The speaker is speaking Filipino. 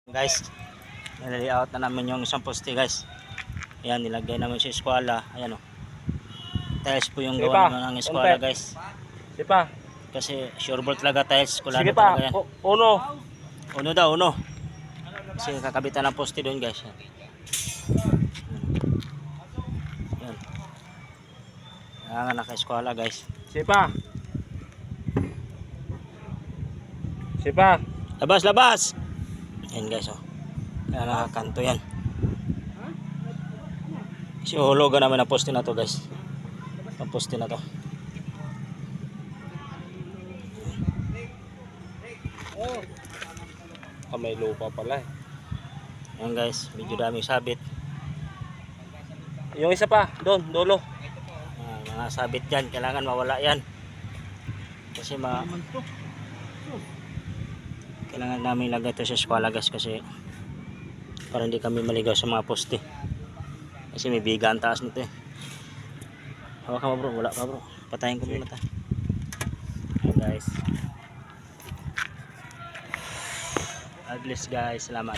Guys, nilalayout na namin yung isang poste guys. Ayan, nilagay namin sa eskwela. Ayan o. Tiles po yung Sige gawa pa, naman ng eskwela konti. guys. Sige pa. Kasi sure ball talaga tiles. Kulado Sige pa. talaga yan. Uno. Uno daw, uno. Kasi kakabitan ng poste doon guys. Ayan. Ayan. Ayan, naka-eskwela guys. Sige pa. Sige pa. Labas, labas! Ayan guys, oh. Kaya nakakanto yan. Kasi uhulugan namin ang poste na to guys. Ang poste na to. May lupa pala eh. Ayan guys, medyo daming sabit. Yung isa pa, doon, dulo. Mga sabit dyan, kailangan mawala yan. Kasi kailangan namin ilagay ito sa eskwela guys, kasi para hindi kami maligaw sa mga poste. Kasi may biga ang taas nito eh. Hawa ka bro, wala pa bro. Patayin ko muna ta. Ayan guys. God bless guys, salamat.